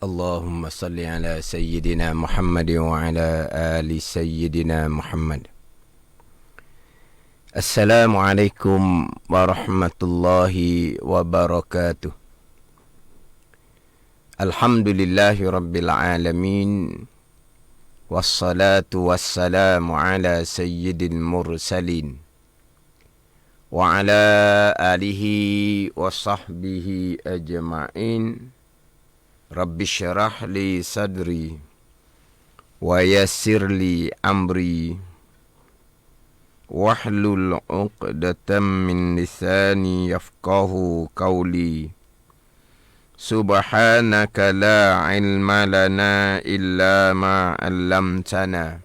اللهم صل على سيدنا محمد وعلى آل سيدنا محمد. السلام عليكم ورحمة الله وبركاته. الحمد لله رب العالمين، والصلاة والسلام على سيد المرسلين وعلى آله وصحبه أجمعين. رب اشرح لي صدري ويسر لي أمري واحلل عقدة من لساني يفقه قولي. سبحانك لا علم لنا إلا ما علمتنا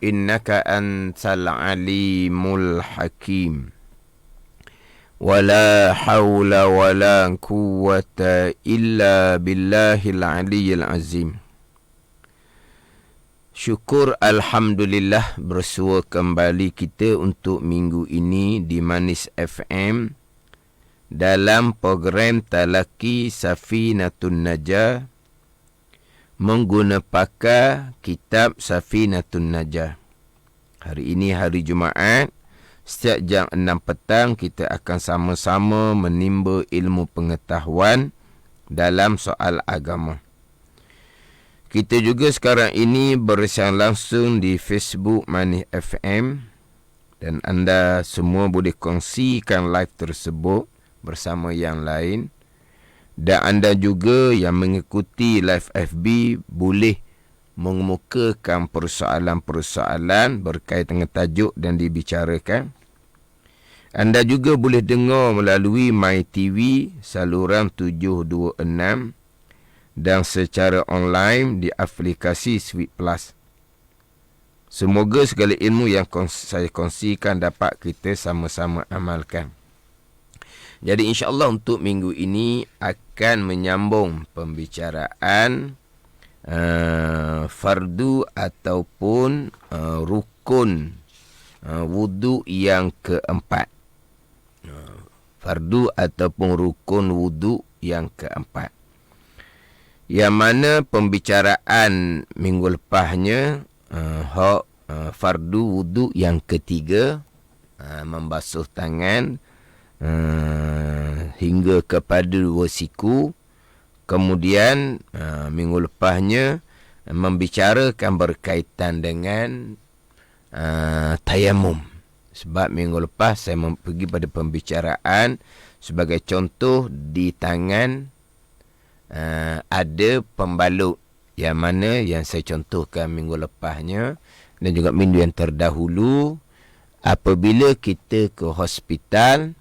إنك أنت العليم الحكيم. ولا حول ولا قوة إلا بالله العلي العظيم. Syukur Alhamdulillah, bersua kembali kita untuk minggu ini di Manis FM dalam program Talaki Safinatun Najah menggunakan kitab Safinatun Najah. Hari ini hari Jumaat, setiap jam 6 petang kita akan sama-sama menimba ilmu pengetahuan dalam soal agama. Kita juga sekarang ini bersiaran langsung di Facebook Manis FM dan anda semua boleh kongsikan live tersebut bersama yang lain. Dan anda juga yang mengikuti live FB boleh mengemukakan persoalan-persoalan berkaitan dengan tajuk dan dibicarakan. Anda juga boleh dengar melalui MyTV saluran 726 dan secara online di aplikasi Sweet Plus. Semoga segala ilmu yang saya kongsikan dapat kita sama-sama amalkan. Jadi insya-Allah untuk minggu ini akan menyambung pembicaraan fardu ataupun rukun wudu yang keempat. Fardu ataupun rukun wudu yang keempat. Yang mana pembicaraan minggu lepasnya fardu wudu yang ketiga, membasuh tangan hingga kepada 2 siku. Kemudian minggu lepasnya membicarakan berkaitan dengan tayamum. Sebab minggu lepas saya pergi pada pembicaraan sebagai contoh di tangan ada pembalut, yang mana yang saya contohkan minggu lepasnya dan juga minggu yang terdahulu. Apabila kita ke hospital,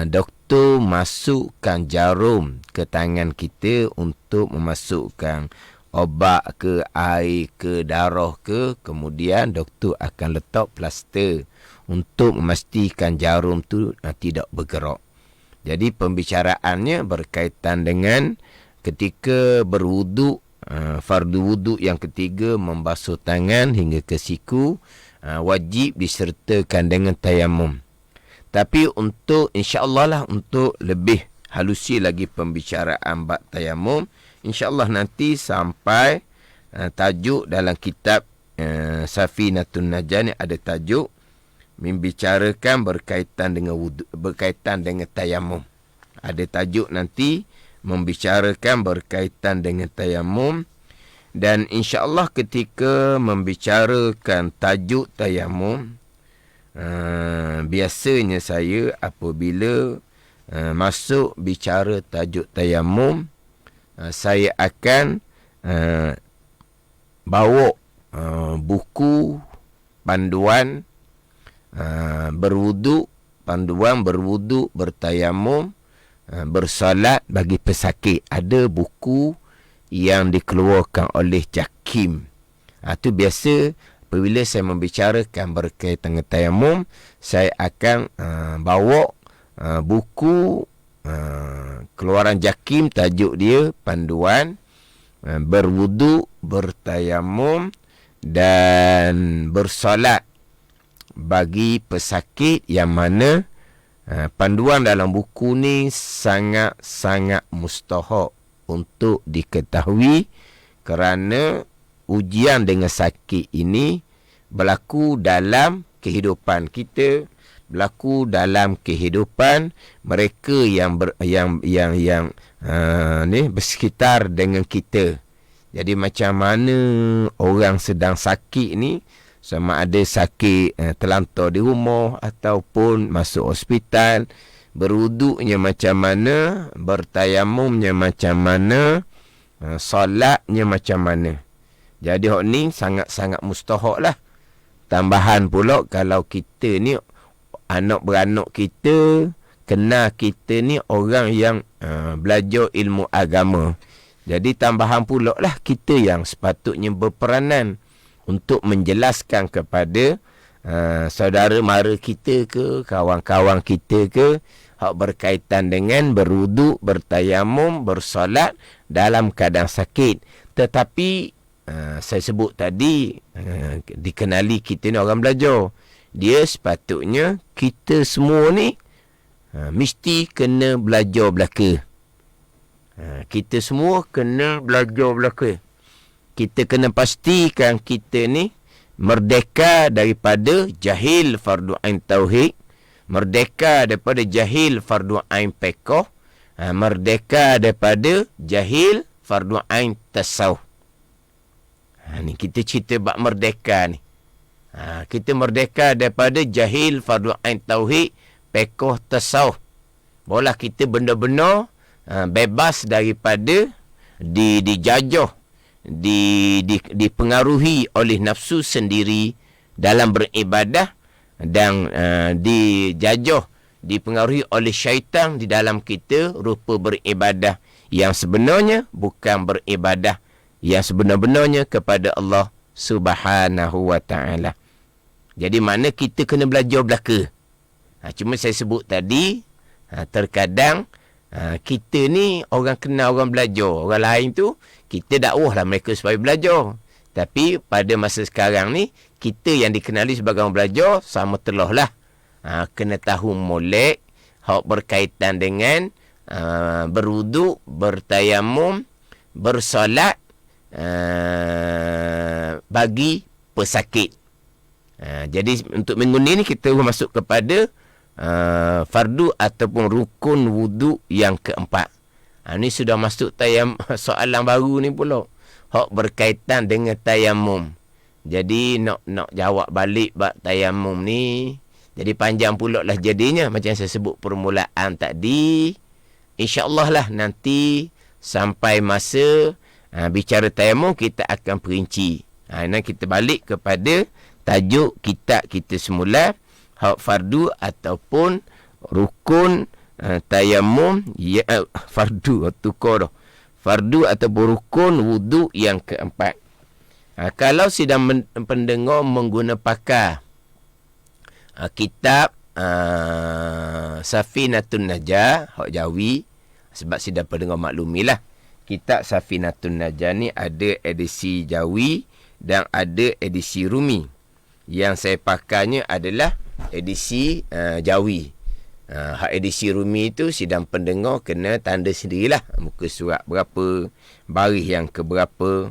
doktor masukkan jarum ke tangan kita untuk memasukkan obat ke air ke darah ke, kemudian doktor akan letak plaster untuk memastikan jarum tu tidak bergerak. Jadi pembicaraannya berkaitan dengan ketika berwuduk, fardu wuduk yang ketiga, membasuh tangan hingga ke siku, wajib disertakan dengan tayamum. Tapi untuk insya-Allah lah, untuk lebih halusi lagi pembicaraan bab tayamum, insya-Allah nanti sampai tajuk dalam kitab Safinatun Najah ni ada tajuk membicarakan berkaitan dengan wudu, berkaitan dengan tayamum. Ada tajuk nanti membicarakan berkaitan dengan tayamum. Dan insya-Allah ketika membicarakan tajuk tayamum, biasanya saya apabila masuk bicara tajuk tayamum, saya akan bawa buku panduan berwuduk, panduan berwuduk, bertayamum, bersolat bagi pesakit. Ada buku yang dikeluarkan oleh JAKIM. Itu biasa apabila saya membicarakan berkaitan dengan tayamum, saya akan bawa buku keluaran JAKIM, tajuk dia panduan berwuduk, bertayamum dan bersolat bagi pesakit, yang mana panduan dalam buku ni sangat-sangat mustahab untuk diketahui, kerana ujian dengan sakit ini berlaku dalam kehidupan kita, berlaku dalam kehidupan mereka yang bersekitar dengan kita. Jadi macam mana orang sedang sakit ni, sama ada sakit terlantar di rumah ataupun masuk hospital, berwuduknya macam mana, bertayamumnya macam mana, solatnya macam mana. Jadi hak ni sangat-sangat mustahak lah. Tambahan pula kalau kita ni, anak beranak kita, kenal kita ni orang yang belajar ilmu agama. Jadi tambahan pula lah kita yang sepatutnya berperanan untuk menjelaskan kepada saudara mara kita ke, kawan-kawan kita ke, hak berkaitan dengan berwuduk, bertayamum, bersolat dalam keadaan sakit. Tetapi saya sebut tadi, dikenali kita ni orang belajar. Dia sepatutnya kita semua ni mesti kena belajar belaka. Kita semua kena belajar belaka. Kita kena pastikan kita ni merdeka daripada jahil fardu ain tauhid, merdeka daripada jahil fardu ain fiqh, merdeka daripada jahil fardu ain tasawuf. Ni kita cerita bab merdeka ni. Kita merdeka daripada jahil fardu ain tauhid, fiqh, tasawuf. Bola kita benar-benar bebas daripada dijajah, dipengaruhi oleh nafsu sendiri dalam beribadah, dan dijajah, dipengaruhi oleh syaitan di dalam kita rupa beribadah yang sebenarnya bukan beribadah yang sebenar-benarnya kepada Allah Subhanahu wa ta'ala. Jadi mana kita kena belajar belaka. Cuma saya sebut tadi, terkadang kita ni orang kenal orang belajar. Orang lain tu kita dakwahlah mereka supaya belajar. Tapi pada masa sekarang ni, kita yang dikenali sebagai orang belajar sama telah lah. Kena tahu molek hak berkaitan dengan berwuduk, bertayamum, bersolat bagi pesakit. Jadi untuk minggu ni kita masuk kepada fardu ataupun rukun wuduk yang keempat. Ni sudah masuk soalan baru ni pula. Hak berkaitan dengan tayamum. Jadi nak jawab balik bab tayamum ni. Jadi panjang pula lah jadinya. Macam saya sebut permulaan tadi. InsyaAllah lah nanti sampai masa bicara tayamum kita akan perinci. Nanti kita balik kepada tajuk kitab kita semula. Hak fardu ataupun rukun tayamum, fardu tukar dah. Fardu ataupun rukun wuduk yang keempat. Kalau sedang pendengar mengguna pakar kitab Safinatun Najah hak Jawi, sebab sedang pendengar maklumilah, kitab Safinatun Najah ni ada edisi Jawi dan ada edisi Rumi. Yang saya pakainya adalah edisi Jawi. Hak edisi Rumi tu sidang pendengar kena tanda sendirilah muka surat berapa, baris yang keberapa.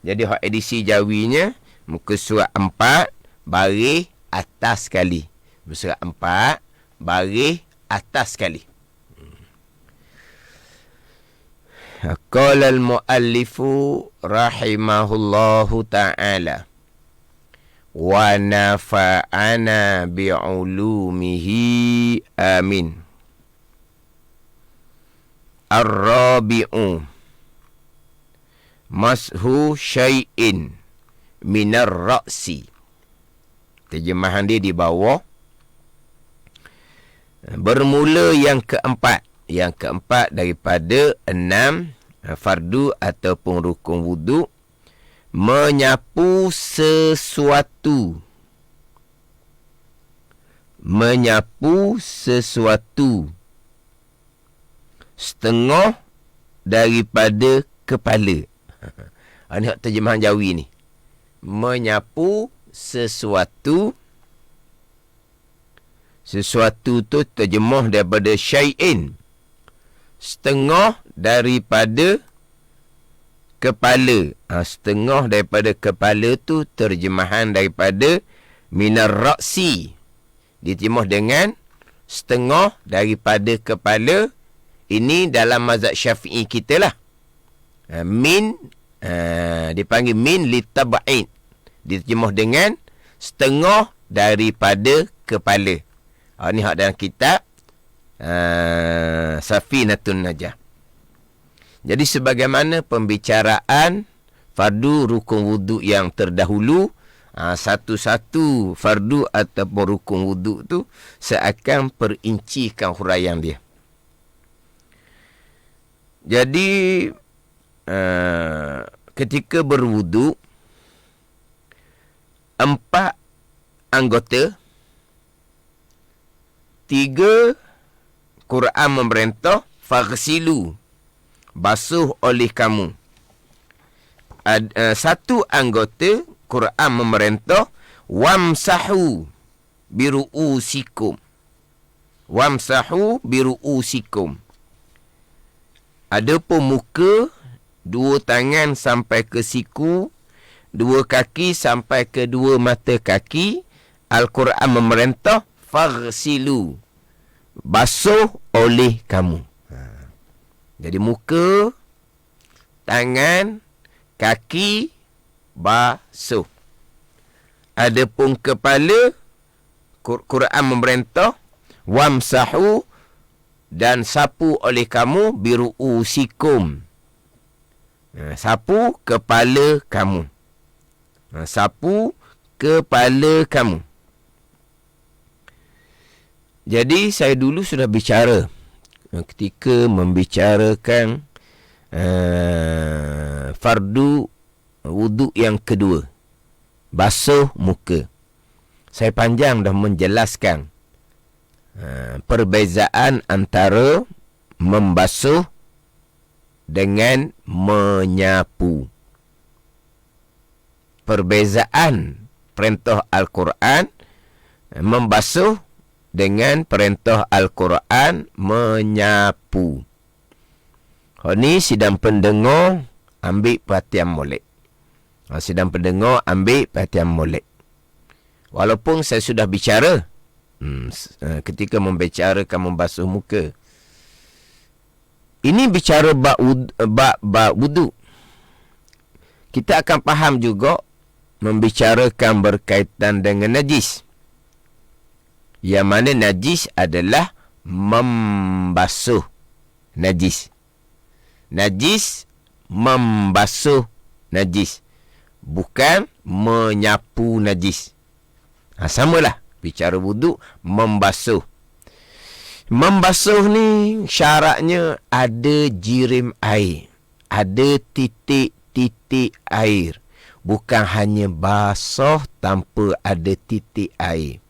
Jadi hak edisi Jawinya muka surat 4, baris atas sekali. Surat 4, baris atas sekali. Qala al-muallifu rahimahullahu ta'ala wa nafa'ana bi'ulumihi amin. Ar-rabi'u mashu syai'in minar ra'si. Terjemahan dia di bawah. Bermula yang keempat. Yang keempat daripada 6 fardu ataupun rukun wuduk, menyapu sesuatu. Menyapu sesuatu setengah daripada kepala. Ini hak terjemahan Jawi ni. Menyapu sesuatu. Sesuatu tu terjemah daripada syai'in, setengah daripada kepala. Setengah daripada kepala tu terjemahan daripada minar ra'si. Diterjemah dengan setengah daripada kepala. Ini dalam mazhab Syafi'i kita lah. Min dipanggil min litab'id. Diterjemah dengan setengah daripada kepala. Ini hak dalam kitab Safinatun Najah. Jadi sebagaimana pembicaraan fardu rukun wuduk yang terdahulu, satu-satu fardu ataupun rukun wuduk tu saya akan perincikan huraian dia. Jadi ketika berwuduk, 4 anggota, 3 Quran memerintah faghsilu, basuh oleh kamu. 1 anggota Quran memerintah wamsahu biru'usikum. Wamsahu biru'usikum. Adapun muka, 2 tangan sampai ke siku, 2 kaki sampai ke 2 mata kaki, Al-Quran memerintah faghsilu, basuh oleh kamu. Jadi muka, tangan, kaki, basuh. Adapun kepala, Quran memerintah wamsahu, dan sapu oleh kamu biru'usikum. Sapu kepala kamu. Sapu kepala kamu. Jadi saya dulu sudah bicara ketika membicarakan fardu wuduk yang kedua, basuh muka. Saya panjang dah menjelaskan perbezaan antara membasuh dengan menyapu. Perbezaan perintah Al-Quran membasuh dengan perintah Al-Quran menyapu. Ini sidang pendengar ambil perhatian molek. Sidang pendengar ambil perhatian molek. Walaupun saya sudah bicara ketika membicarakan membasuh muka, ini bicara bab wuduk. Kita akan faham juga membicarakan berkaitan dengan najis. Yang mana najis adalah membasuh najis. Najis membasuh najis, bukan menyapu najis. Samalah. Bicara wuduk, membasuh. Membasuh ni syaratnya ada jirim air. Ada titik-titik air. Bukan hanya basah tanpa ada titik air.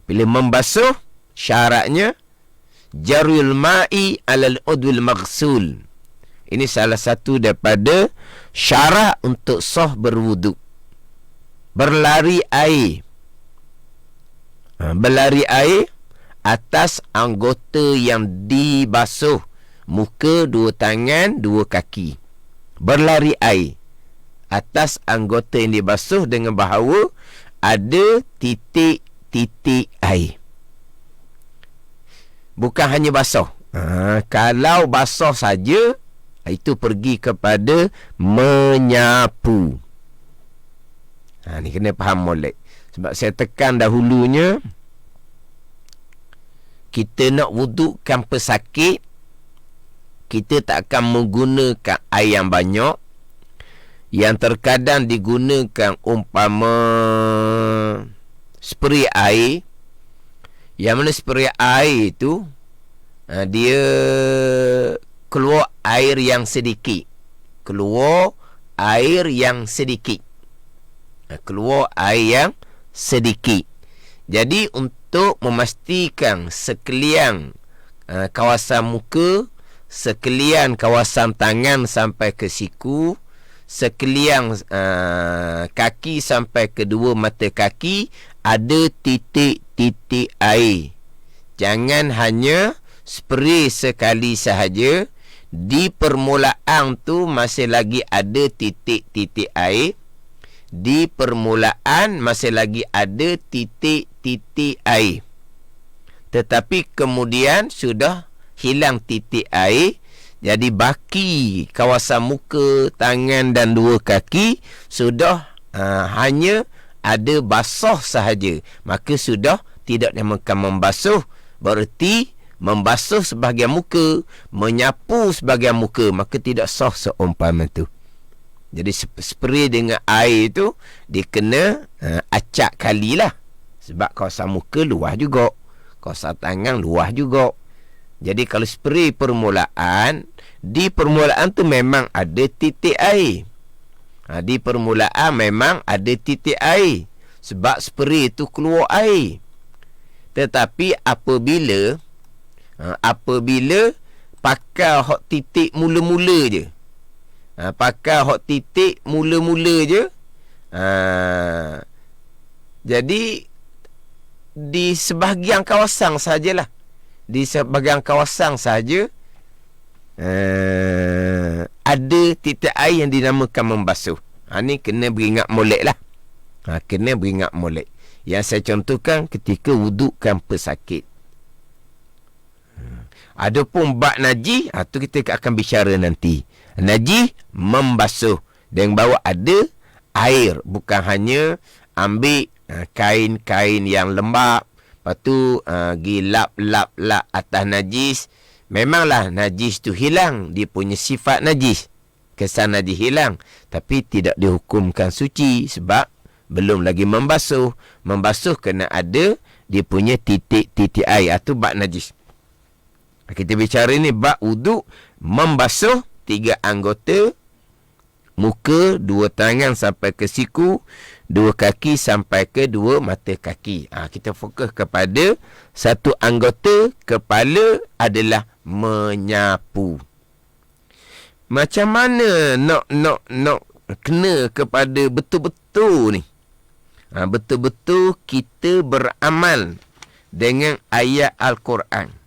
Bila membasuh, syaratnya jarul ma'i alal udwil maghsul. Ini salah satu daripada syarat untuk sah berwuduk. Berlari air. Berlari air atas anggota yang dibasuh. Muka, 2 tangan, 2 kaki. Berlari air atas anggota yang dibasuh dengan bahawa ada titik-titik air. Bukan hanya basah. Kalau basah saja, itu pergi kepada menyapu. Ni kena faham molek. Sebab saya tekan dahulunya, kita nak wudukkan pesakit, kita tak akan menggunakan air yang banyak. Yang terkadang digunakan umpama spray air. Yang mana spray air itu, dia keluar air yang sedikit. Keluar air yang sedikit. Keluar air yang sedikit. Jadi untuk memastikan sekalian kawasan muka, sekalian kawasan tangan sampai ke siku, sekalian kaki sampai ke 2 mata kaki ada titik-titik air. Jangan hanya spray sekali sahaja, di permulaan tu masih lagi ada titik-titik air. Di permulaan masih lagi ada titik-titik air. Tetapi kemudian sudah hilang titik air. Jadi baki kawasan muka, tangan dan dua kaki sudah hanya ada basah sahaja. Maka sudah tidak dinamakan membasuh. Berarti membasuh sebahagian muka, menyapu sebahagian muka, maka tidak sah seumpama tu. Jadi spray dengan air tu dia kena acak kali lah. Sebab kawasan muka luah juga, kawasan tangan luah juga. Jadi kalau spray permulaan, di permulaan tu memang ada titik air. Di permulaan memang ada titik air. Sebab spray tu keluar air. Tetapi apabila pakai hot titik mula-mula je, pakai hot titik mula-mula je, jadi di sebahagian kawasan sajalah, di sebahagian kawasan saja ada titik air yang dinamakan membasuh. Ni kena beringat molek lah. Kena beringat molek. Yang saya contohkan ketika wuduk tanpa sakit. Adapun bab najis, tu kita akan bicara nanti. Najis membasuh dengan bawa ada air, bukan hanya ambil kain-kain yang lembap, lepas tu lap atas najis. Memanglah najis tu hilang, dia punya sifat najis, kesan najis hilang, tapi tidak dihukumkan suci sebab belum lagi membasuh. Membasuh kena ada dia punya titik-titik air. Itu bab najis. Kita bicara ni bab wuduk membasuh 3 anggota, muka, 2 tangan sampai ke siku, 2 kaki sampai ke 2 mata kaki. Kita fokus kepada satu anggota kepala adalah menyapu. Macam mana nak kena kepada betul-betul ni? Betul-betul kita beramal dengan ayat Al-Quran.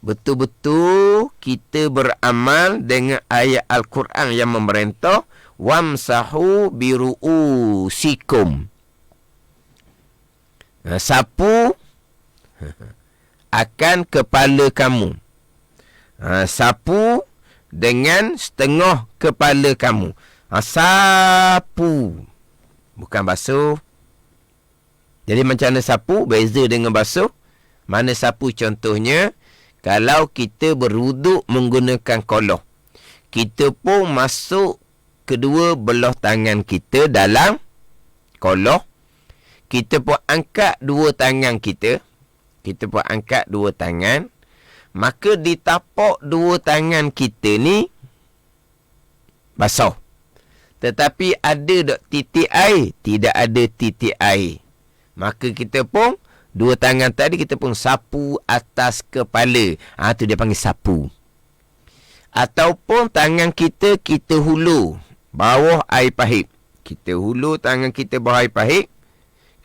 Betul-betul kita beramal dengan ayat Al-Quran yang memerintah wamsahu biru'usikum. Sapu akan kepala kamu. Sapu dengan setengah kepala kamu. Sapu, bukan basuh. Jadi macam mana sapu beza dengan basuh? Mana sapu contohnya? Kalau kita berwuduk menggunakan koloh, kita pun masuk kedua belah tangan kita dalam koloh. Kita pun angkat 2 tangan kita. Kita pun angkat 2 tangan. Maka di tapak 2 tangan kita ni basah. Tetapi ada tak titik air? Tidak ada titik air. Maka kita pun 2 tangan tadi kita pun sapu atas kepala. Tu dia panggil sapu. Ataupun tangan kita hulur bawah air pahit. Kita hulur tangan kita bawah air pahit.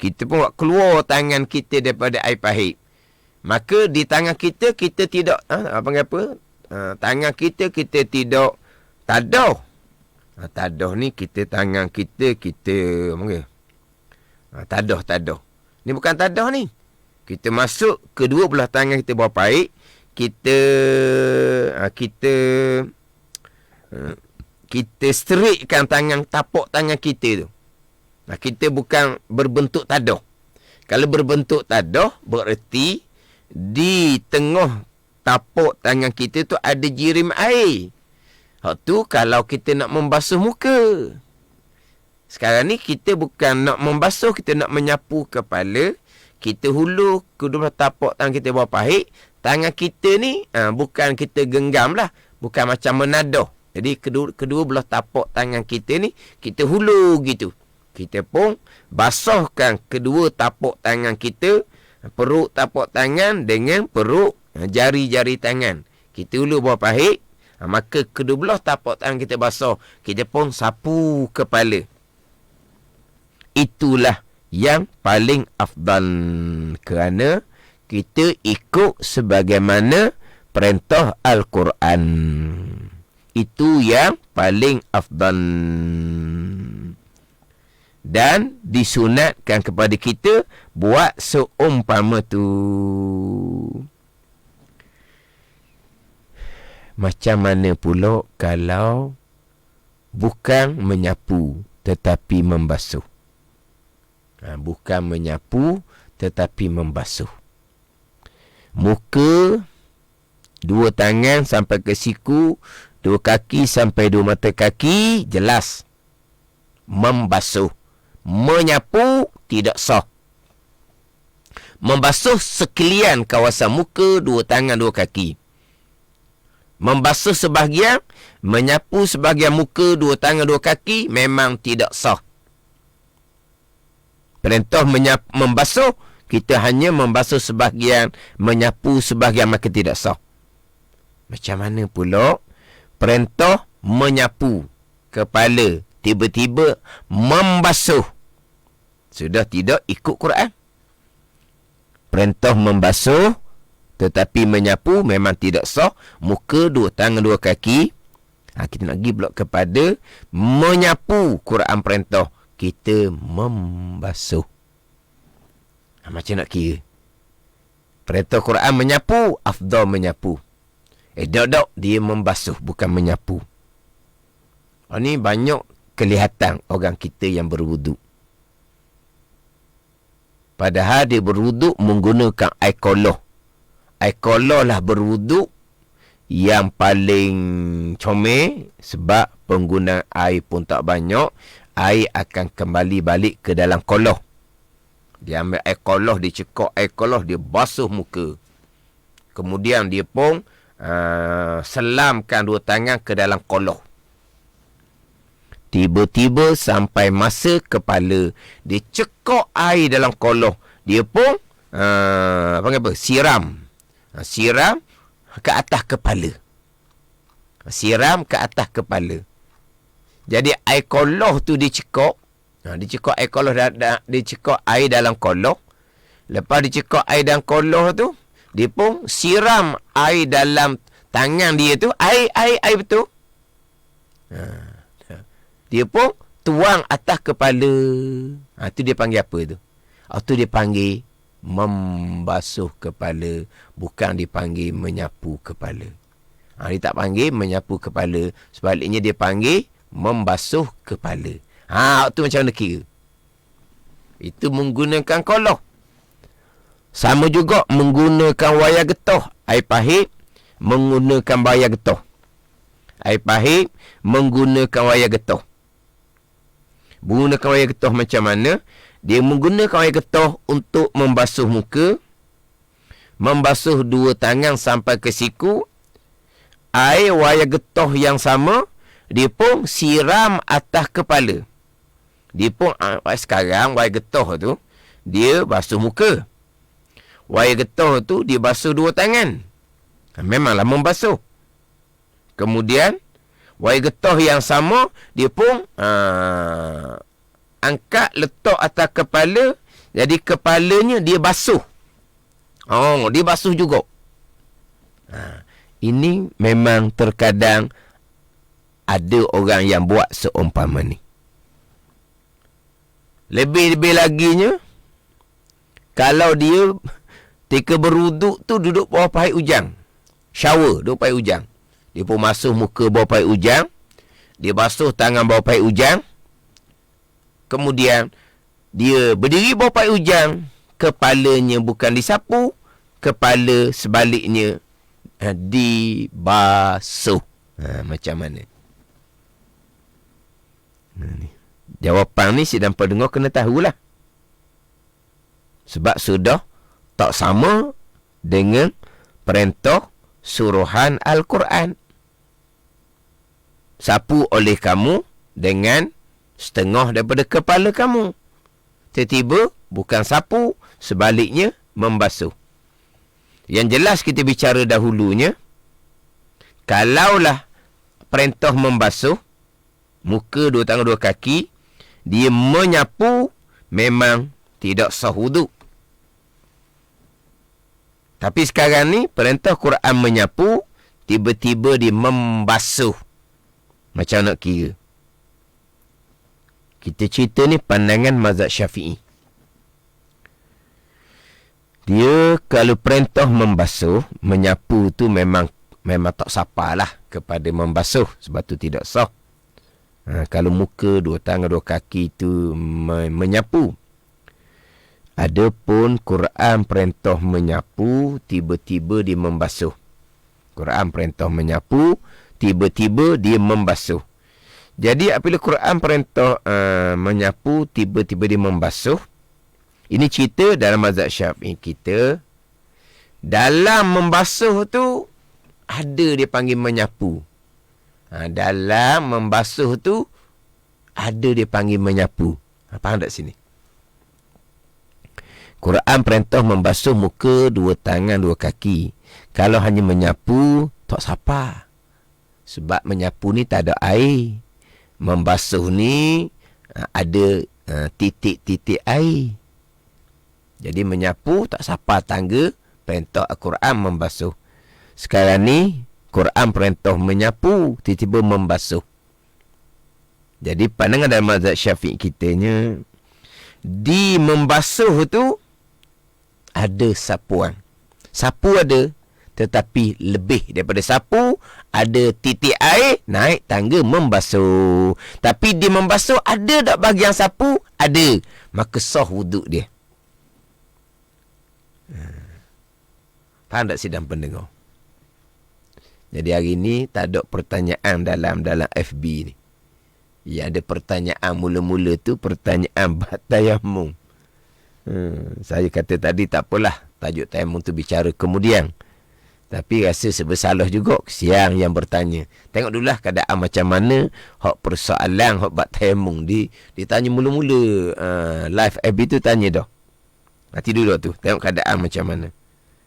Kita pun buat keluar tangan kita daripada air pahit. Maka di tangan kita tidak panggil apa? Tangan kita tidak tadah. Tadah ni kita tangan kita panggil tadah. Ni bukan tadah ni. Kita masuk kedua belah tangan kita bawah pahit. Kita straightkan tapak tangan kita tu. Kita bukan berbentuk tadah. Kalau berbentuk tadah, bererti di tengah tapak tangan kita tu ada jirim air. Hak tu kalau kita nak membasuh muka. Sekarang ni kita bukan nak membasuh, kita nak menyapu kepala. Kita hulur kedua tapak tangan kita bawah pahit. Tangan kita ni bukan kita genggam lah. Bukan macam menadah. Jadi kedua belah tapak tangan kita ni kita hulur gitu. Kita pun basahkan kedua tapak tangan kita, perut tapak tangan dengan perut jari-jari tangan. Kita hulur bawah pahit. Maka kedua belah tapak tangan kita basah. Kita pun sapu kepala. Itulah yang paling afdal, kerana kita ikut sebagaimana perintah Al-Quran. itu yang paling afdal. Dan disunatkan kepada kita buat seumpama tu. Macam mana pula kalau bukan menyapu tetapi membasuh? Bukan menyapu tetapi membasuh. Muka, dua tangan sampai ke siku, dua kaki sampai dua mata kaki, jelas membasuh. Menyapu tidak sah. Membasuh sekalian kawasan muka, dua tangan, dua kaki. Membasuh sebahagian, menyapu sebahagian muka, dua tangan, dua kaki, memang tidak sah. Perintah membasuh, kita hanya membasuh sebahagian, menyapu sebahagian, maka tidak sah. Macam mana pula perintah menyapu kepala, tiba-tiba membasuh? Sudah tidak ikut Quran. Perintah membasuh tetapi menyapu memang tidak sah. Muka, dua tangan, dua kaki. Kita nak pergi pula kepada menyapu. Quran perintah kita membasuh. Macam nak kira? Perintah Quran menyapu, afdal menyapu. Dok, dia membasuh, bukan menyapu. Ini banyak kelihatan orang kita yang berwuduk. Padahal dia berwuduk menggunakan air koloh. Air koloh lah berwuduk yang paling comel, sebab penggunaan air pun tak banyak. Air akan kembali balik ke dalam koloh. Dia ambil air koloh, dia cekok air koloh, dia basuh muka. Kemudian dia pun selamkan dua tangan ke dalam koloh. Tiba-tiba sampai masa kepala, dia cekok air dalam koloh. Dia pun siram. Siram ke atas kepala. Siram ke atas kepala. Jadi air koloh tu dicekok. Dicekok air koloh, dicekok air dalam koloh. Lepas dicekok air dalam koloh tu, dia pun siram air dalam tangan dia tu. Air betul. Dia pun tuang atas kepala. Tu dia panggil apa tu? Tu dia panggil membasuh kepala. Bukan dipanggil menyapu kepala. Dia tak panggil menyapu kepala. Sebaliknya dia panggil membasuh kepala. Tu macam mana kira? Itu menggunakan koloh. Sama juga menggunakan wayar getah. Air pahit menggunakan wayar getah. Air pahit menggunakan wayar getah. Menggunakan wayar getah macam mana? Dia menggunakan wayar getah untuk membasuh muka, membasuh dua tangan sampai ke siku. Air wayar getah yang sama, dia pun siram atas kepala. Dia pun sekarang wayar getah tu dia basuh muka. Wayar getah tu dia basuh dua tangan. Memanglah membasuh. Kemudian wayar getah yang sama, dia pun angkat, letak atas kepala. Jadi kepalanya dia basuh. Dia basuh juga. Ini memang terkadang ada orang yang buat seumpama ni. Lebih-lebih laginya, kalau dia ketika berwuduk tu duduk bawah pahit ujang. Shower, duduk pahit ujang. Dia pun basuh muka bawah pahit ujang. Dia basuh tangan bawah pahit ujang. Kemudian dia berdiri bawah pahit ujang. Kepalanya bukan disapu. Kepala sebaliknya dibasuh. Macam mana? Ni. Jawapan ni si dan pendengar kena tahulah. Sebab sudah tak sama dengan perintah suruhan Al-Quran. Sapu oleh kamu dengan setengah daripada kepala kamu. Tiba-tiba bukan sapu, sebaliknya membasuh. Yang jelas kita bicara dahulunya, kalaulah perintah membasuh muka, dua tangan, dua kaki, dia menyapu, memang tidak sah wuduk. Tapi sekarang ni perintah Quran menyapu, tiba-tiba dia membasuh. Macam nak kira. Kita cerita ni pandangan mazhab Syafi'i. Dia kalau perintah membasuh, menyapu tu memang tak sapa lah kepada membasuh. Sebab tu tidak sah. Kalau muka, dua tangan, dua kaki tu menyapu. Adapun Quran perintah menyapu, tiba-tiba dia membasuh. Quran perintah menyapu, tiba-tiba dia membasuh. Jadi apabila Quran perintah menyapu, tiba-tiba dia membasuh, ini cerita dalam mazhab Syafi'i kita. Dalam membasuh tu, ada dia panggil menyapu. Dalam membasuh tu, ada dia panggil menyapu. Faham tak sini? Quran perintah membasuh muka, dua tangan, dua kaki. Kalau hanya menyapu, tak sapa. Sebab menyapu ni tak ada air. Membasuh ni ada titik-titik air. Jadi menyapu tak sapa tangga perintah Al-Quran membasuh. Sekarang ni Quran perintah menyapu, tiba-tiba membasuh. Jadi pandangan dalam mazhab Syafi'i kitanya, di membasuh tu ada sapuan. Sapu ada, tetapi lebih daripada sapu, ada titik air, naik tangga membasuh. Tapi di membasuh ada tak bahagian sapu? Ada. Maka sah wuduk dia. Faham tak sidang pendengar? Jadi hari ni tak ada pertanyaan dalam FB ni. Ya, ada pertanyaan mula-mula tu pertanyaan batayamum. Saya kata tadi tak apalah, tajuk tayamum tu bicara kemudian. Tapi rasa bersalah juga kesian yang bertanya. Tengok dululah keadaan macam mana hak persoalan hak batayamum ditanya mula-mula live FB tu tanya dah. Nanti dulu tu tengok keadaan macam mana.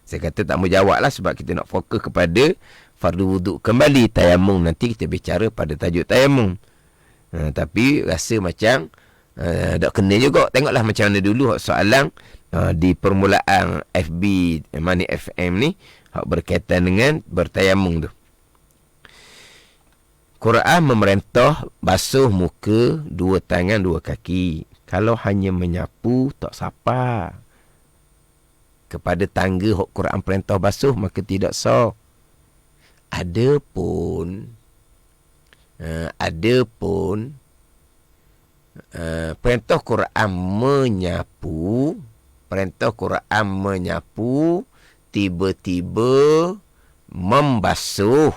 Saya kata tak mau jawab lah sebab kita nak fokus kepada fardu wuduk kembali tayamum. Nanti kita bicara pada tajuk tayamum. Tapi rasa macam tak kena juga. Tengoklah macam mana dulu soalan di permulaan FB Money FM ni hak berkaitan dengan bertayamum tu. Quran memerintah basuh muka, dua tangan, dua kaki. Kalau hanya menyapu tak sapa. Kepada tangga hak Quran perintah basuh, maka tidak sah. Adapun perintah Quran menyapu, tiba-tiba membasuh.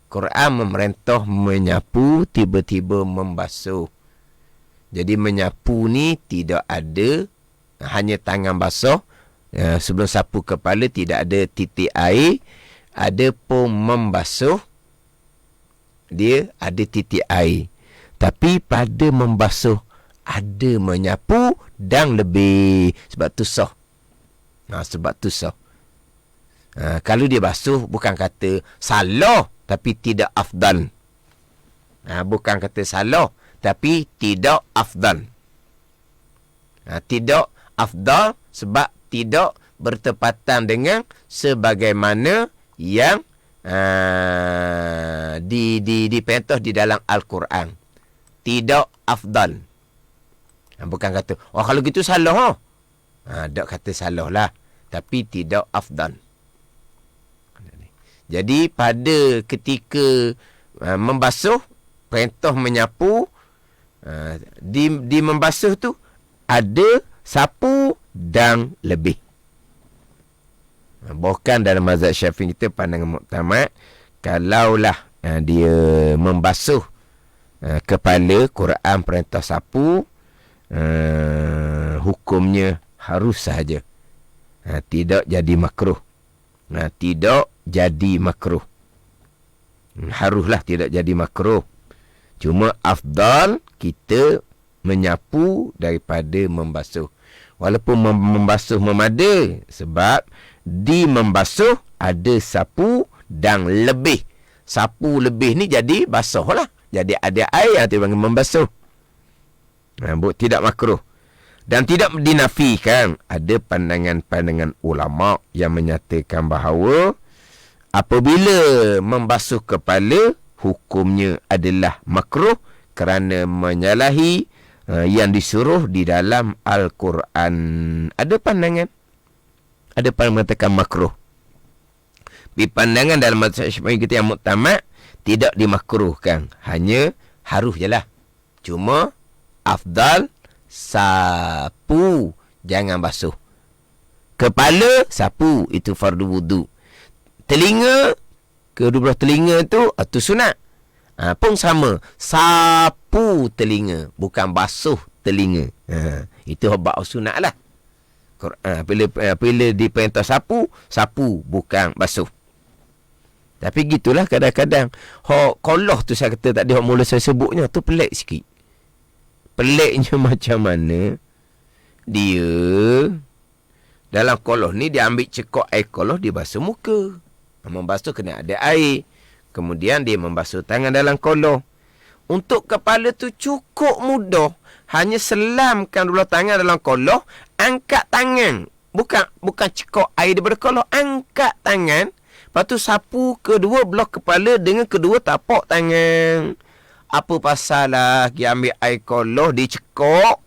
Quran memerintah menyapu, tiba-tiba membasuh. Jadi menyapu ni tidak ada hanya tangan basah, sebelum sapu kepala tidak ada titik air. Adapun membasuh, dia ada titik air. Tapi pada membasuh ada menyapu dan lebih. Sebab tu sah. Kalau dia basuh bukan kata salah, tapi tidak afdal. Bukan kata salah, tapi tidak afdal. Tidak afdal sebab tidak bertepatan dengan sebagaimana yang diperintah di dalam Al-Quran. Tidak afdal. Bukan kata, kalau gitu salah. Tak kata salah lah. Tapi tidak afdal. Jadi pada ketika membasuh, perintah menyapu, di membasuh tu ada sapu dan lebih. Bukan dalam mazhab Syafi'i kita pandangan muktamad, kalaulah dia membasuh kepala, Quran perintah sapu, hukumnya harus sahaja. Tidak jadi makruh. Tidak jadi makruh. Haruslah tidak jadi makruh. Cuma afdal kita menyapu daripada membasuh. Walaupun membasuh memada, sebab di membasuh ada sapu dan lebih. Sapu lebih ni jadi basuh lah. Jadi ada air yang dipanggil membasuh. Tidak makruh. Dan tidak dinafikan. Ada pandangan-pandangan ulama yang menyatakan bahawa apabila membasuh kepala, hukumnya adalah makruh kerana menyalahi yang disuruh di dalam Al-Quran. Ada pandangan mengatakan makruh. Di pandangan dalam mazhab Syafi'i kita yang muktamad, tidak dimakruhkan, hanya haruh je lah. Cuma afdal sapu, jangan basuh. Kepala sapu, itu fardu wudu. Telinga, kedua belah telinga tu sunat. Pun sama, sapu telinga, bukan basuh telinga. Itu bab sunat lah. Bila diperintah sapu, bukan basuh. Tapi gitulah kadang-kadang. Koloh tu saya kata tadi, mula saya sebutnya tu pelik sikit. Peliknya macam mana dia dalam koloh ni dia ambil cekok air koloh, dia basuh muka. Membasuh kena ada air. Kemudian dia membasuh tangan dalam koloh. Untuk kepala tu cukup mudah. Hanya selamkan dua tangan dalam koloh, angkat tangan. Bukan cekok air daripada koloh, angkat tangan. Lepas tu sapu kedua belah kepala dengan kedua tapak tangan. Apa pasal lah dia ambil air koloh, dia cekok.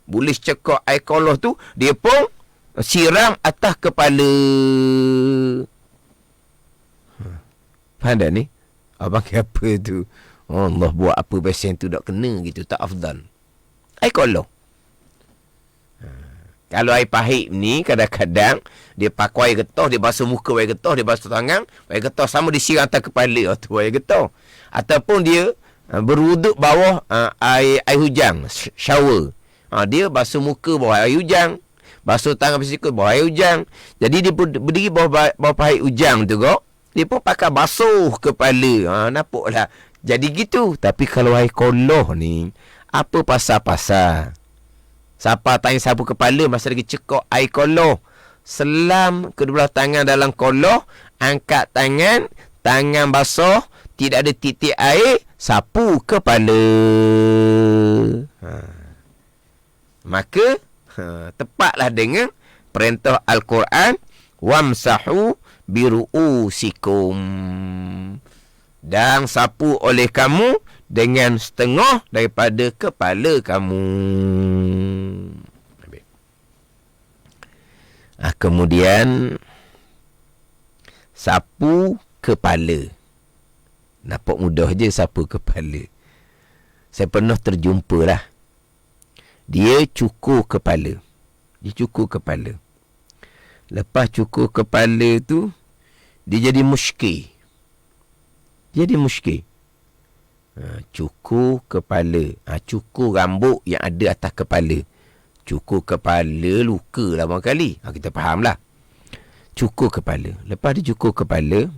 Boleh cekok air koloh tu, dia pun siram atas kepala. Faham tak ni? Abang kata apa tu? Allah, buat apa pesen tu tak kena gitu, tak afdal. Air koloh. Kalau air pahit ni, kadang-kadang dia pakai air getah, dia basuh muka air getah, dia basuh tangan, air getah sama disiram atas kepala, tu air getah. Ataupun dia berwuduk bawah air hujan, shower. Dia basuh muka bawah air hujan, basuh tangan bersikut bawah air hujan. Jadi dia berdiri bawah pahit hujan tu kok. Dia pun pakai basuh kepala. Nampaklah. Jadi gitu. Tapi kalau air koloh ni, apa pasal-pasal? Siapa tanya sapu kepala masa lagi cekok air koloh. Selam kedua tangan dalam koloh, angkat tangan, tangan basuh, tidak ada titik air, sapu kepala. Maka tepatlah dengan perintah Al-Quran, wamsahu biru'usikum, dan sapu oleh kamu dengan setengah daripada kepala kamu. Kemudian sapu kepala. Nampak mudah je sapu kepala. Saya pernah terjumpa lah. Dia cukur kepala. Lepas cukur kepala tu, dia jadi muskil. Cukur kepala. Cukur rambut yang ada atas kepala. Cukur kepala, luka lah barangkali. Kita faham lah. Cukur kepala. Lepas dia cukur kepala,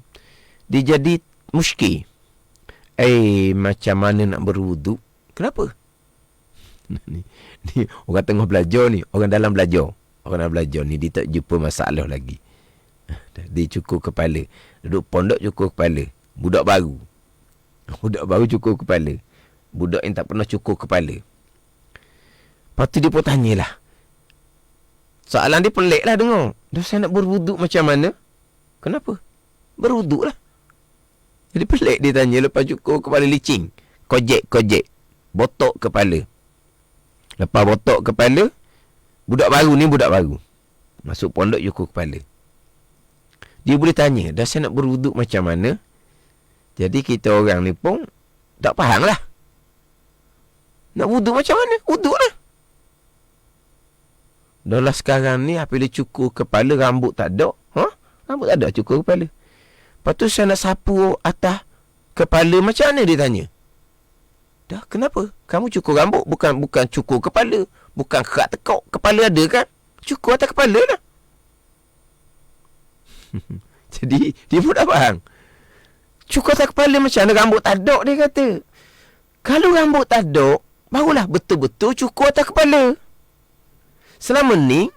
dia jadi muskil. Macam mana nak berwuduk? Kenapa? ni orang tengah belajar ni. Orang dalam belajar ni, dia tak jumpa masalah lagi. Dia cukur kepala. Duduk pondok cukur kepala. Budak baru cukur kepala. Budak yang tak pernah cukur kepala. Lepas tu dia pun tanyalah. Soalan dia pelik lah dengar. Dah saya nak berwuduk macam mana? Kenapa? Berwuduk lah. Jadi pelik dia tanya. Lepas cukur kepala licing, Kojek botok kepala. Lepas botok kepala, budak baru masuk pondok cukur kepala. Dia boleh tanya, dah saya nak berwuduk macam mana? Jadi kita orang ni pun tak faham lah. Nak wuduk macam mana? Wuduk lah. Dah lah sekarang ni, apabila cukur kepala, rambut tak ada. Rambut tak ada, cukur kepala. Lepas tu saya nak sapu atas kepala, macam mana dia tanya? Dah, kenapa? Kamu cukur rambut, bukan cukur kepala. Bukan kerak tekok. Kepala ada kan? Cukur atas kepala lah. Jadi, dia pun tak faham. Cukur atas kepala macam mana? Rambut tak ada, dia kata. Kalau rambut tak ada, barulah betul-betul cukur atas kepala. Selama ni,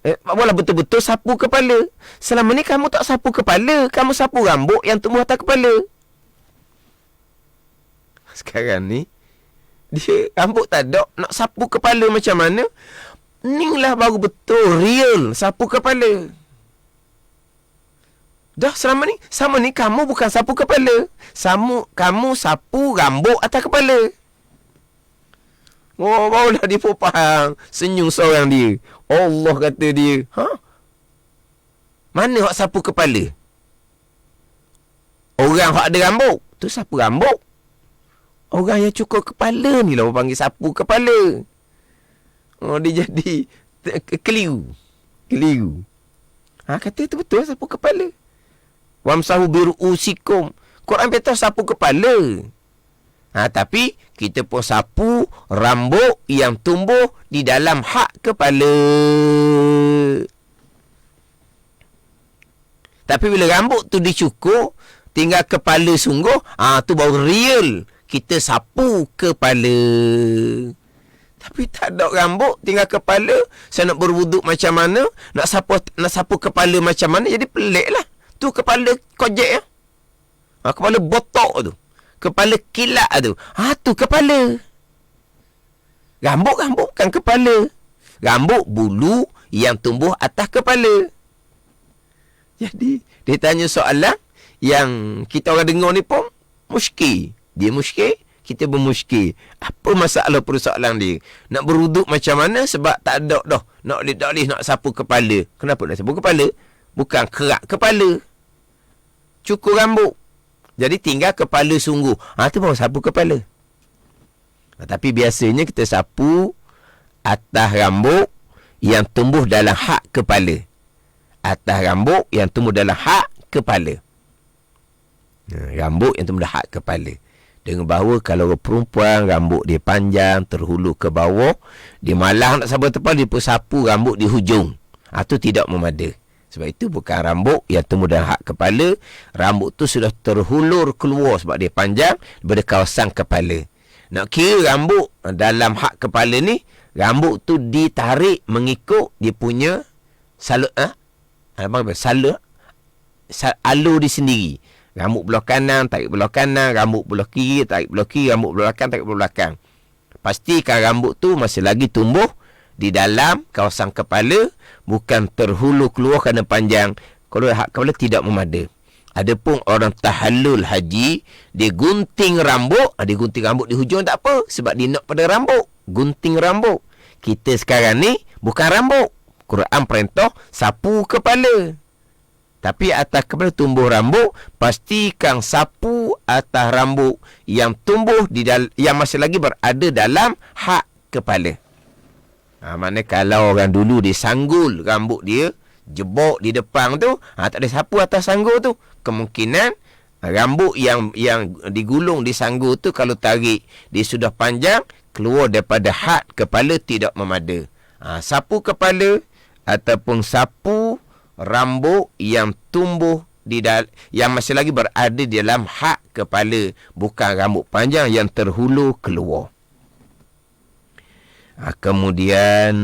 barulah betul-betul sapu kepala. Selama ni kamu tak sapu kepala. Kamu sapu rambut yang tumbuh atas kepala. Sekarang ni, dia rambut tak ada, nak sapu kepala macam mana? Ni lah baru betul, real sapu kepala. Dah sama ni kamu bukan sapu kepala. Kamu sapu rambut atas kepala. Oh, barulah dia pun faham. Senyum seorang dia. Allah kata dia, mana hak sapu kepala? Orang hak ada rambut, tu sapu rambut. Orang yang cukur kepala ni lah orang panggil sapu kepala. Oh, dia jadi keliru. Kata tu betul sapu kepala. Wamsahu biru'usikum. Quran beritahu sapu kepala. Tapi kita pun sapu rambut yang tumbuh di dalam hak kepala. Tapi bila rambut tu dicukur, tinggal kepala sungguh, tu baru real. Kita sapu kepala. Tapi tak ada rambut, tinggal kepala. Saya nak berwuduk macam mana? Nak sapu kepala macam mana? Jadi pelik lah. Tu kepala kojek ya. Kepala botok tu. Kepala kilat tu. Tu kepala. Rambut bukan kepala. Rambut bulu yang tumbuh atas kepala. Jadi, dia tanya soalan yang kita orang dengar ni pun muskil. Dia muskil, kita bermuskil. Apa masalah persoalan dia? Nak berwuduk macam mana? Sebab tak ada dah. Tak boleh nak sapu kepala. Kenapa nak sapu kepala? Bukan kerak kepala. Cukur rambut. Jadi tinggal kepala sungguh. Tu baru sapu kepala. Tapi biasanya kita sapu atas rambut yang tumbuh dalam hak kepala. Atas rambut yang tumbuh dalam hak kepala. Rambut yang tumbuh dalam hak kepala. Dengan bahawa kalau orang perempuan rambut dia panjang terhulu ke bawah, dia malah nak sapu tepi, dia pun sapu rambut di hujung. Itu tidak memada. Sebab itu bukan rambut yang tumbuh dalam hak kepala. Rambut tu sudah terhulur keluar sebab dia panjang daripada kawasan kepala. Nak kira rambut dalam hak kepala ni, rambut tu ditarik mengikut dia punya alur dia sendiri. Rambut belah kanan, tarik belah kanan. Rambut belah kiri, tarik belah kiri. Rambut belah belakang, tarik belah belakang. Pastikan rambut tu masih lagi tumbuh di dalam kawasan kepala, bukan terhulu keluar kerana panjang. Kalau hak kepala tidak memada. Adapun orang tahallul haji, dia gunting rambut. Dia gunting rambut di hujung tak apa, sebab dia nak pada rambut. Gunting rambut. Kita sekarang ni bukan rambut. Quran perintah sapu kepala. Tapi atas kepala tumbuh rambut, pastikan sapu atas rambut yang tumbuh yang masih lagi berada dalam hak kepala. Mana kalau orang dulu dia sanggul rambut dia, jebok di depan tu, tak ada sapu atas sanggul tu, kemungkinan rambut yang digulung di sanggul tu, kalau tarik dia sudah panjang, keluar daripada had kepala, tidak memada. Sapu kepala ataupun sapu rambut yang tumbuh yang masih lagi berada di dalam had kepala, bukan rambut panjang yang terhulu keluar. Kemudian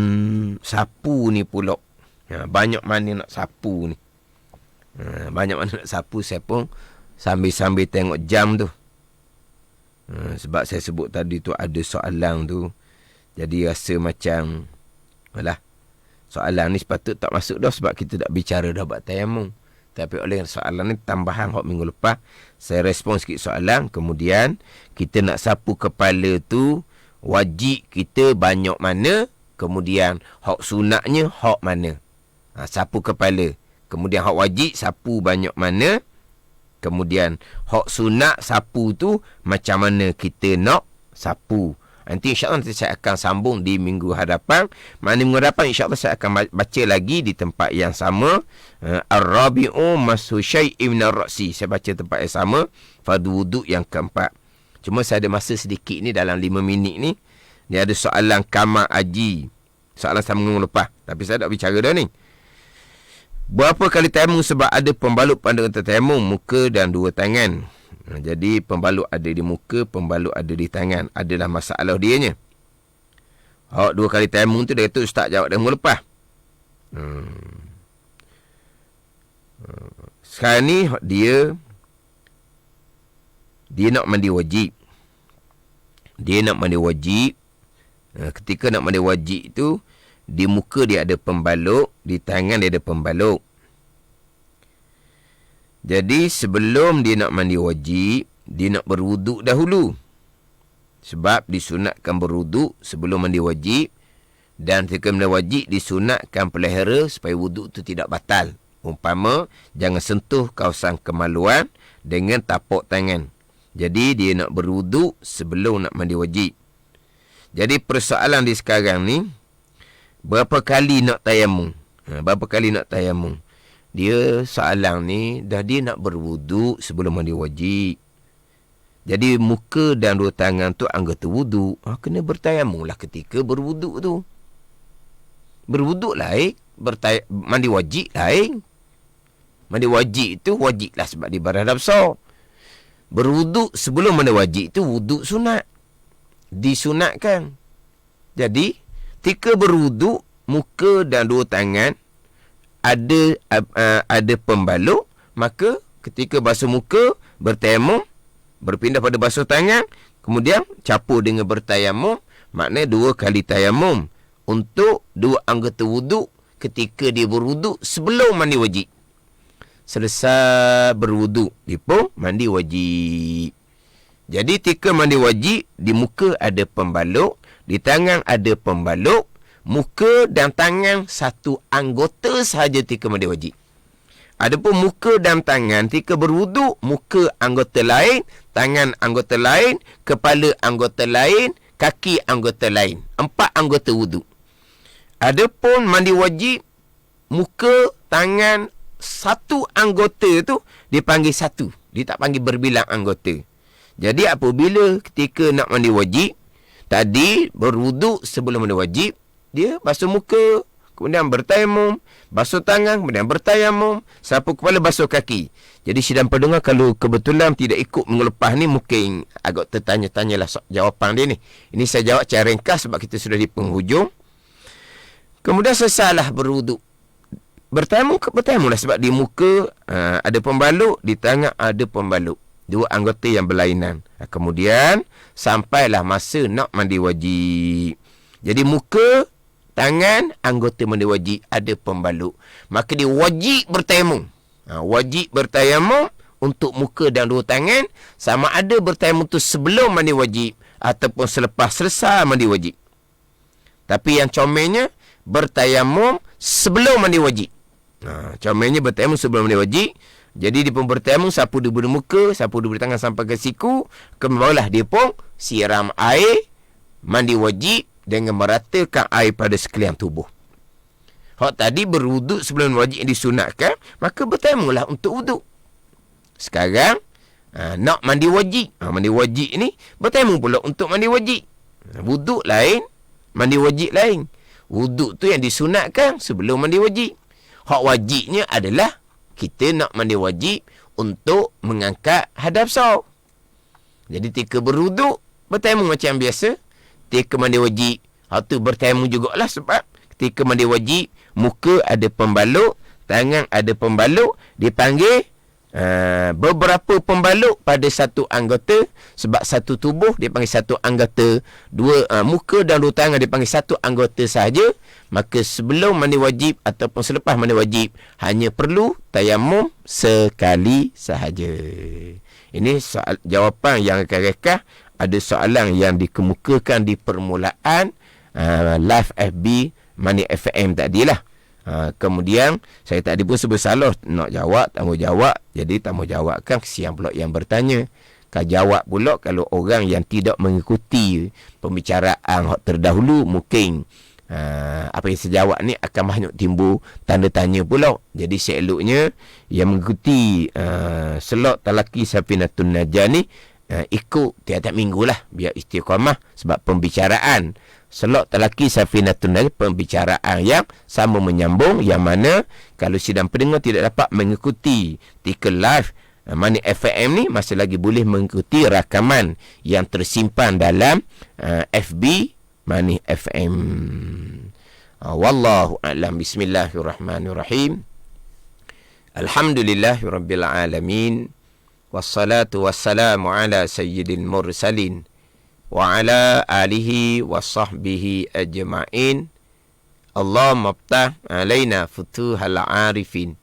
sapu ni pula, banyak mana nak sapu ni. Banyak mana nak sapu, saya pun sambil-sambil tengok jam tu. Sebab saya sebut tadi tu ada soalan tu, jadi rasa macam soalan ni sepatut tak masuk dah, sebab kita tak bicara dah buat tayamum. Tapi oleh soalan ni tambahan hak minggu lepas, saya respon sikit soalan. Kemudian kita nak sapu kepala tu, wajib kita banyak mana, kemudian hak sunatnya hak mana. Sapu kepala, kemudian hak wajib sapu banyak mana, kemudian hak sunat sapu tu macam mana kita nak sapu. Nanti insyaAllah nanti saya akan sambung di minggu hadapan. Minggu hadapan insyaAllah saya akan baca lagi di tempat yang sama. Ar-Rabi'u Masu Syai'i Minar Ra'si. Saya baca tempat yang sama, fardu wuduk yang keempat. Cuma saya ada masa sedikit ni, dalam 5 minit ni. Ni ada soalan kamar haji. Soalan sama minggu lepas. Tapi saya tak bicara dah ni. Berapa kali tayamum? Sebab ada pembalut pada tayamum muka dan 2 tangan. Jadi pembalut ada di muka, pembalut ada di tangan. Adalah masalah dianya. 2 kali tayamum tu dia kata ustaz jawab dah minggu lepas. Sekarang ni dia nak mandi wajib. Dia nak mandi wajib. Ketika nak mandi wajib tu, di muka dia ada pembalut, di tangan dia ada pembalut. Jadi sebelum dia nak mandi wajib, dia nak berwuduk dahulu. Sebab disunatkan berwuduk sebelum mandi wajib. Dan ketika mandi wajib disunatkan pelihara supaya wuduk tu tidak batal. Umpama, jangan sentuh kawasan kemaluan dengan tapak tangan. Jadi dia nak berwuduk sebelum nak mandi wajib. Jadi persoalan di sekarang ni, berapa kali nak tayamum? Berapa kali nak tayamum? Dia soalan ni, dia nak berwuduk sebelum mandi wajib. Jadi muka dan dua tangan tu anggota wuduk. Kena bertayamum lah ketika berwuduk tu. Berwuduk lain, mandi wajib lain. Mandi wajib tu wajib lah sebab dia beradah besar. Berwuduk sebelum mandi wajib tu wuduk sunat. Disunatkan. Jadi, ketika berwuduk, muka dan dua tangan ada pembalut, maka ketika basuh muka, bertayamum, berpindah pada basuh tangan, kemudian capur dengan bertayamum, maknanya 2 kali tayamum untuk 2 anggota wuduk ketika dia berwuduk sebelum mandi wajib. Selesai berwuduk, dia pun mandi wajib. Jadi ketika mandi wajib, di muka ada pembalut, di tangan ada pembalut, muka dan tangan satu anggota sahaja ketika mandi wajib. Adapun muka dan tangan ketika berwuduk, muka anggota lain, tangan anggota lain, kepala anggota lain, kaki anggota lain. 4 anggota wuduk. Adapun mandi wajib, muka, tangan, satu anggota tu dipanggil satu. Dia tak panggil berbilang anggota. Jadi apabila ketika nak mandi wajib, tadi berwuduk sebelum mandi wajib, dia basuh muka, kemudian bertayamum, basuh tangan, kemudian bertayamum, sapu kepala, basuh kaki. Jadi sidang pendengar, kalau kebetulan tidak ikut minggu lepas ni, mungkin agak tertanya-tanyalah jawapan dia ni. Ini saya jawab secara ringkas sebab kita sudah di penghujung. Kemudian selesailah berwuduk. Bertayamum lah sebab di muka ada pembalut, di tangan ada pembalut. 2 anggota yang berlainan. Kemudian sampailah masa nak mandi wajib. Jadi muka, tangan, anggota mandi wajib ada pembalut. Maka dia wajib bertayamum. Wajib bertayamum untuk muka dan 2 tangan. Sama ada bertayamum tu sebelum mandi wajib ataupun selepas selesai mandi wajib. Tapi yang comelnya bertayamum sebelum mandi wajib. Comelnya bertayamum sebelum mandi wajib. Jadi dia pun bertayamum, sapu dulu muka, sapu dulu tangan sampai ke siku. Kemudianlah dia pun siram air, mandi wajib dengan meratakan air pada sekalian tubuh. Hak tadi berwuduk sebelum wajib yang disunatkan, maka bertayamumlah untuk wuduk. Sekarang nak mandi wajib. Mandi wajib ni bertayamum pula untuk mandi wajib. Wuduk lain, mandi wajib lain. Wuduk tu yang disunatkan sebelum mandi wajib. Hak wajibnya adalah kita nak mandi wajib untuk mengangkat hadas besar. Jadi ketika berwuduk, bertayamum macam biasa. Ketika mandi wajib, tu bertayamum jugalah sebab ketika mandi wajib, muka ada pembalut, tangan ada pembalut, dipanggil beberapa pembalut pada satu anggota. Sebab satu tubuh dipanggil satu anggota, muka dan 2 tangan dipanggil satu anggota sahaja. Maka sebelum mandi wajib ataupun selepas mandi wajib, hanya perlu tayamum sekali sahaja. Ini soal jawapan yang ringkas. Ada soalan yang dikemukakan di permulaan live FB Money FM tadilah. Kemudian saya tadi pun bersalah nak jawab, tak mau jawab. Jadi tak mau jawab kan, kesian pula yang bertanya. Kan jawab pula kalau orang yang tidak mengikuti pembicaraan terdahulu, mungkin apa yang saya jawab ni akan banyak timbul tanda tanya pula. Jadi seeloknya yang mengikuti slot Talaki Safinatun Najah ni ikut tiap-tiap minggu lah, biar istiqamah. Sebab pembicaraan slot Talaki Safinatun Najah, pembicaraan yang sama menyambung, yang mana kalau sidang pendengar tidak dapat mengikuti ketika live Money FM ni, masih lagi boleh mengikuti rakaman yang tersimpan dalam FB Money FM. Wallahu a'lam. Bismillahirrahmanirrahim. Alhamdulillahirabbil alamin. Wassalatu wassalamu ala sayyidil mursalin wa ala alihi wa sahbihi ajma'in. Allahumma ftah alaina futuhal arifin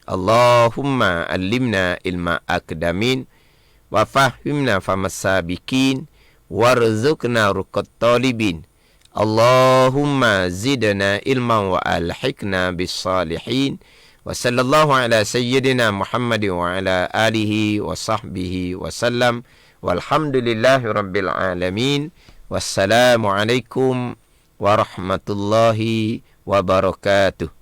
Allahumma allimna ilma akdamin wa fahimna famasabikin warzuqna ruqat talibin. Allahumma zidna ilman wa alhiqna bis salihin. Wa sallallahu ala sayyidina Muhammad wa ala alihi wa sahbihi wa sallam. Walhamdulillahi rabbil alamin. Wassalamualaikum warahmatullahi wabarakatuh.